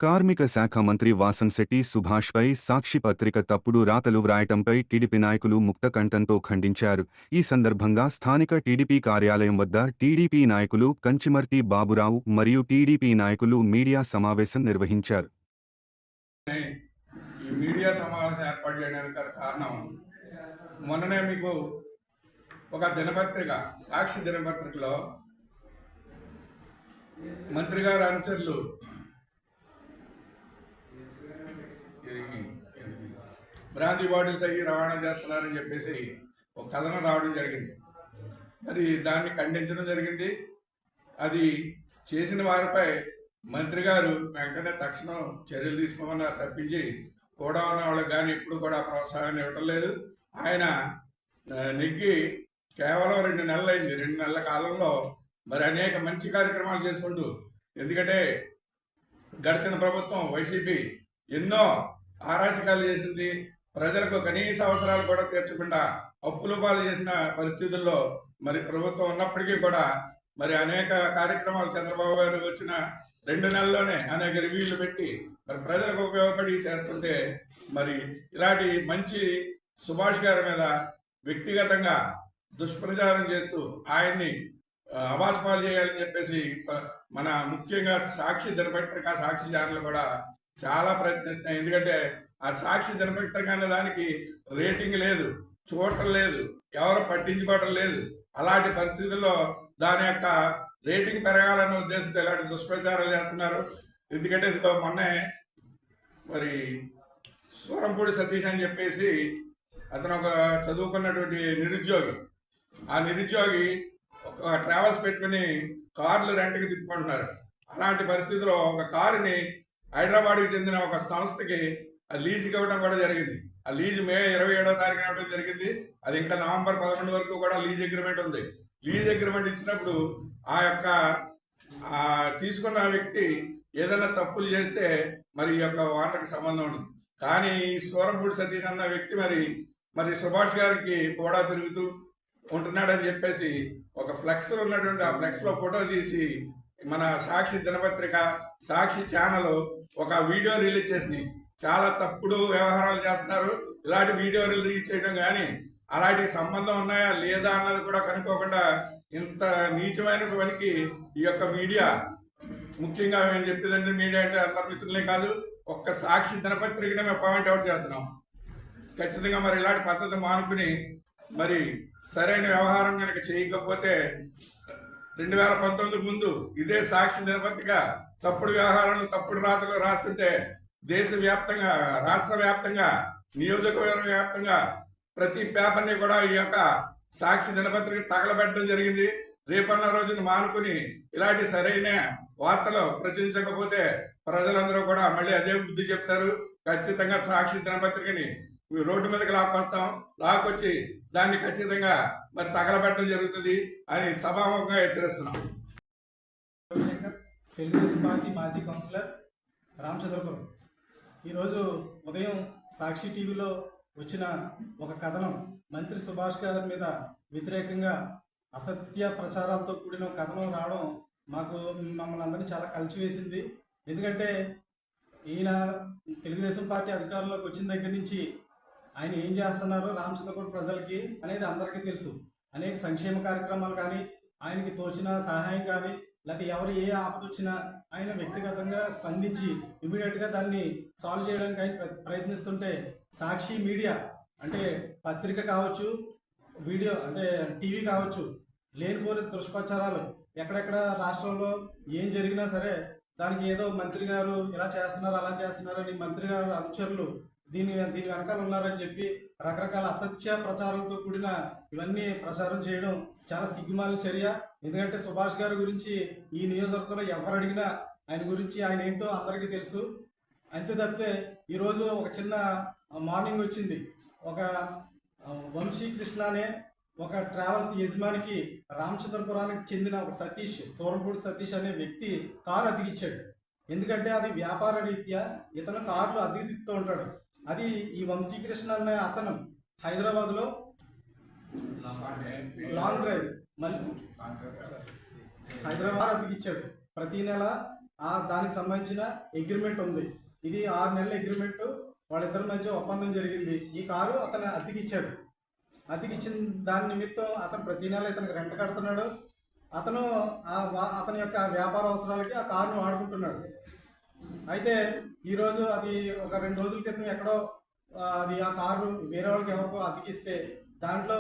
కార్మిక శాఖ మంత్రి వాసంశెట్టి సుభాష్పై సాక్షి పత్రిక తప్పుడు రాతలు వ్రాయటంపై టీడీపీ నాయకులు ముక్తకంఠంతో ఖండించారు. ఈ సందర్భంగా స్థానిక టీడీపీ కార్యాలయం వద్ద టీడీపీ నాయకులు కంచిమర్తి బాబురావు మరియు టీడీపీ నాయకులు మీడియా సమావేశం నిర్వహించారు. ఈ మీడియా సమావేశం ఏర్పాటు చేయడానికి కారణం, మొన్ననే మీకు ఒక దినపత్రిక సాక్షి దినపత్రికలో మంత్రి గారి అనుచరులు బ్రాందీ బాటిల్స్ అయ్యి రవాణా చేస్తున్నారని చెప్పేసి ఒక కథనం రావడం జరిగింది. మరి దాన్ని ఖండించడం జరిగింది. అది చేసిన వారిపై మంత్రి గారు వెంటనే తక్షణం చర్యలు తీసుకోమన్నారు తప్పించి కూడా ఉన్న వాళ్ళకి కానీ ఎప్పుడు కూడా ప్రోత్సాహాన్ని ఇవ్వటం లేదు. ఆయన నెగ్గి కేవలం 2 నెలలు అయింది. 2 నెలల కాలంలో మరి అనేక మంచి కార్యక్రమాలు చేసుకుంటూ, ఎందుకంటే గడిచిన ప్రభుత్వం వైసీపీ ఎన్నో అరాచకాలు చేసింది. ప్రజలకు కనీస అవసరాలు కూడా తీర్చకుండా అప్పుల పాలు చేసిన పరిస్థితుల్లో మరి ప్రభుత్వం ఉన్నప్పటికీ కూడా మరి అనేక కార్యక్రమాలు చంద్రబాబు గారు వచ్చిన 2 నెలల్లోనే అనేక రివ్యూలు పెట్టి మరి ప్రజలకు ఉపయోగపడి చేస్తుంటే, మరి ఇలాంటి మంచి సుభాష్ గారి మీద వ్యక్తిగతంగా దుష్ప్రచారం చేస్తూ ఆయన్ని అవాస్పాలు చేయాలని చెప్పేసి మన ముఖ్యంగా సాక్షి దినపత్రిక, సాక్షి ఛానల్ కూడా చాలా ప్రయత్నిస్తున్నాయి. ఎందుకంటే ఆ సాక్షి దినపత్రిక అనే దానికి రేటింగ్ లేదు, చూడటం లేదు, ఎవరు పట్టించుకోవటం లేదు. అలాంటి పరిస్థితుల్లో దాని యొక్క రేటింగ్ పెరగాలనే ఉద్దేశంతో ఇలాంటి దుష్ప్రచారాలు చేస్తున్నారు. ఎందుకంటే ఇదిగో మొన్నే మరి సూరంపూడి సతీష్ అని చెప్పేసి అతను ఒక చదువుకున్నటువంటి నిరుద్యోగి. ఆ నిరుద్యోగి ఒక ట్రావెల్స్ పెట్టుకుని కార్లు రెంట్కి తిప్పుకుంటున్నారు. అలాంటి పరిస్థితిలో ఒక కారుని హైదరాబాద్కి చెందిన ఒక సంస్థకి లీజుకి ఇవ్వడం కూడా జరిగింది. ఆ లీజు మే 27వ తారీఖున ఇవ్వడం జరిగింది. అది ఇంకా నవంబర్ 11 వరకు కూడా లీజ్ అగ్రిమెంట్ ఉంది. లీజ్ అగ్రిమెంట్ ఇచ్చినప్పుడు ఆ యొక్క తీసుకున్న వ్యక్తి ఏదైనా తప్పులు చేస్తే మరి ఈ యొక్క ఓనర్కి సంబంధం ఉండదు. కానీ సూరంపూడి సతీష్ అన్న వ్యక్తి మరి సుభాష్ గారికి కూడా తిరుగుతూ ఉంటున్నాడని చెప్పేసి ఒక ఫ్లెక్స్ ఉన్నటువంటి ఆ ఫ్లెక్స్ లో ఫోటో తీసి మన సాక్షి దినపత్రిక, సాక్షి ఛానల్ ఒక వీడియో రిలీజ్ చేసి చాలా తప్పుడు వ్యవహారాలు చేస్తున్నారు. ఇలాంటి వీడియో రిలీజ్ చేయడం కానీ అలాంటి సంబంధం ఉన్నాయా లేదా అన్నది కూడా కనుక్కోకుండా ఇంత నీచమైన పనికి ఈ యొక్క మీడియా, ముఖ్యంగా మేము చెప్పేదంటే మీడియా అంటే అందరి మిత్రులే కాదు, ఒక్క సాక్షి దినపత్రికనే మేము పాయింట్ అవుట్ చేస్తున్నాం. ఖచ్చితంగా మరి ఇలాంటి పద్ధతి మానుకుని మరి సరైన వ్యవహారం కనుక చేయకపోతే 2019 ముందు ఇదే సాక్షి దినపత్రిక తప్పుడు వ్యవహారాలు, తప్పుడు రాతలు రాస్తుంటే దేశవ్యాప్తంగా, రాష్ట్ర వ్యాప్తంగా, నియోజకవర్గ వ్యాప్తంగా ప్రతి పేపర్ని కూడా ఈ యొక్క సాక్షి దినపత్రిక తగలబెట్టడం జరిగింది. రేపన్న రోజున మానుకుని ఇలాంటి సరైన వార్తలు ప్రచురించకపోతే ప్రజలందరూ కూడా మళ్ళీ అదే బుద్ధి చెప్తారు. ఖచ్చితంగా సాక్షి దినపత్రికని రోడ్డు మీదకి లాక్కొచ్చి దాన్ని ఖచ్చితంగా మరి తగలబెట్టడం జరుగుతుంది అని సభాముఖంగా హెచ్చరిస్తున్నాం. తెలుగుదేశం పార్టీ మాజీ కౌన్సిలర్ రామచంద్రపురం. ఈరోజు ఉదయం సాక్షి టీవీలో వచ్చిన ఒక కథనం, మంత్రి సుభాష్ గారి మీద వ్యతిరేకంగా అసత్య ప్రచారాలతో కూడిన కథనం రావడం మమ్మల్ని అందరినీ చాలా కలిచివేసింది. ఎందుకంటే ఈయన తెలుగుదేశం పార్టీ అధికారంలోకి వచ్చిన దగ్గర నుంచి ఆయన ఏం చేస్తున్నారో రామచంద్రపురం ప్రజలకి అనేది అందరికీ తెలుసు. అనేక సంక్షేమ కార్యక్రమాలు కానీ, ఆయనకి తోచిన సహాయం కానీ, లేకపోతే ఎవరు ఏ ఆపద వచ్చినా ఆయన వ్యక్తిగతంగా స్పందించి ఇమీడియట్గా దాన్ని సాల్వ్ చేయడానికి ఆయన ప్రయత్నిస్తుంటే, సాక్షి మీడియా అంటే పత్రిక కావచ్చు, వీడియో అంటే టీవీ కావచ్చు, లేనిపోని దుష్ప్రచారాలు ఎక్కడెక్కడ రాష్ట్రంలో ఏం జరిగినా సరే దానికి ఏదో మంత్రి గారు ఇలా చేస్తున్నారు, అలా చేస్తున్నారు అని మంత్రి గారు అనుచరులు దీని వెనకాల ఉన్నారని చెప్పి రకరకాల అసత్య ప్రచారాలతో కూడిన ఇవన్నీ ప్రచారం చేయడం చాలా సిగ్గుమాలిన చర్య. ఎందుకంటే సుభాష్ గారి గురించి ఈ నియోజకవర్గంలో ఎవరు అడిగినా ఆయన గురించి, ఆయన ఏంటో అందరికీ తెలుసు. అంతే తప్పితే ఈరోజు ఒక చిన్న మార్నింగ్ వచ్చింది, ఒక వంశీకృష్ణ అనే ఒక ట్రావెల్స్ యజమానికి రామచంద్రపురానికి చెందిన ఒక సతీష్, సూరంపూడి సతీష్ అనే వ్యక్తి కారు అద్దెకిచ్చాడు. ఎందుకంటే అది వ్యాపార రీత్యా ఇతను కార్లు అద్దెకి తిప్పుతూ ఉంటాడు. అది ఈ వంశీకృష్ణ అనే అతను హైదరాబాద్లో లాంగ్ డ్రైవ్ హైదరాబాద్ అద్దెకిచ్చాడు. ప్రతి నెల దానికి సంబంధించిన అగ్రిమెంట్ ఉంది. ఇది 6 నెలల అగ్రిమెంట్, వాళ్ళిద్దరి మధ్య ఒప్పందం జరిగింది. ఈ కారు అతను అద్దెకి ఇచ్చాడు. అద్దెకి ఇచ్చిన దాని నిమిత్తం అతను ప్రతి నెల ఇతనికి రెంట్ కడుతున్నాడు. అతను అతని యొక్క వ్యాపార అవసరాలకి ఆ కారును వాడుకుంటున్నాడు. అయితే ఈరోజు అది ఒక 2 రోజుల క్రితం ఎక్కడో ఆ కారు వేరే వాళ్ళకి ఎవరికో అద్దెకిస్తే దాంట్లో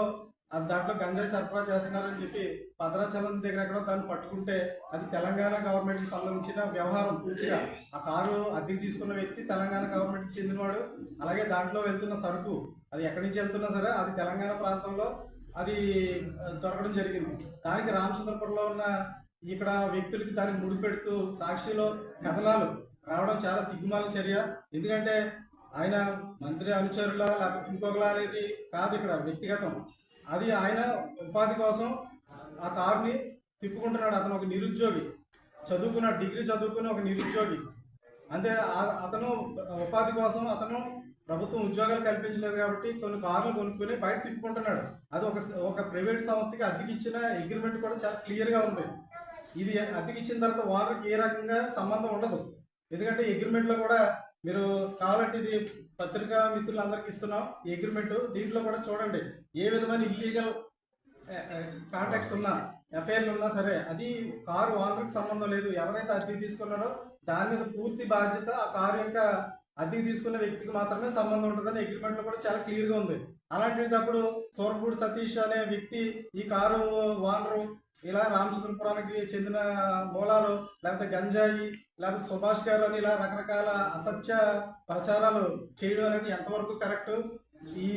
గంజాయి సరఫరా చేస్తున్నారని చెప్పి భద్రాచలం దగ్గర ఎక్కడో దాన్ని పట్టుకుంటే అది తెలంగాణ గవర్నమెంట్కి సంబంధించిన వ్యవహారం పూర్తిగా. ఆ కారు అద్దెకి తీసుకున్న వ్యక్తి తెలంగాణ గవర్నమెంట్కి చెందినవాడు. అలాగే దాంట్లో వెళ్తున్న సరుకు అది ఎక్కడి నుంచి వెళ్తున్నా సరే అది తెలంగాణ ప్రాంతంలో అది దొరకడం జరిగింది. దానికి రామచంద్రపురంలో ఉన్న ఇక్కడ వ్యక్తులకి దాన్ని ముడిపెడుతూ సాక్షిలో కథనాలు రావడం చాలా సిగ్గుమాలిన చర్య. ఎందుకంటే ఆయన మంత్రి అనుచరుల లేకపోతే ఇంకొకలా అనేది కాదు, ఇక్కడ వ్యక్తిగతం. అది ఆయన ఉపాధి కోసం ఆ కారుని తిప్పుకుంటున్నాడు. అతను ఒక నిరుద్యోగి, డిగ్రీ చదువుకున్న ఒక నిరుద్యోగి. అంటే అతను ఉపాధి కోసం అతను ప్రభుత్వం ఉద్యోగాలు కల్పించలేదు కాబట్టి కొన్ని కార్లు కొనుక్కొని బయట తిప్పుకుంటున్నాడు. అది ఒక ప్రైవేట్ సంస్థకి అద్దెకి ఇచ్చిన అగ్రిమెంట్ కూడా చాలా క్లియర్గా ఉంది. ఇది అద్దెకి ఇచ్చిన తర్వాత వారికి ఏ రకంగా సంబంధం ఉండదు. ఎందుకంటే అగ్రిమెంట్లో కూడా మీరు కావాలంటే ఇది పత్రికా మిత్రులందరికీ ఇస్తున్నాం ఈ అగ్రిమెంట్. దీంట్లో కూడా చూడండి ఏ విధమైన ఇల్లీగల్ కాంటాక్ట్స్ ఉన్నా, ఎఫ్ఐఆర్లు ఉన్నా సరే అది కారు ఓనర్కి సంబంధం లేదు. ఎవరైతే అద్దెకి తీసుకున్నారో దాని మీద పూర్తి బాధ్యత ఆ కారు యొక్క అద్దెకి తీసుకున్న వ్యక్తికి మాత్రమే సంబంధం ఉంటుందని అగ్రిమెంట్లో కూడా చాలా క్లియర్గా ఉంది. అలాంటిటప్పుడు సూరపూడి సతీష్ అనే వ్యక్తి ఈ కారు ఓనరు ఇలా రామచంద్రపురానికి చెందిన మూలాలు లేకపోతే గంజాయి లేకపోతే సుభాష్ గారు అని ఇలా రకరకాల అసత్య ప్రచారాలు చేయడం అనేది ఎంతవరకు కరెక్ట్? ఈ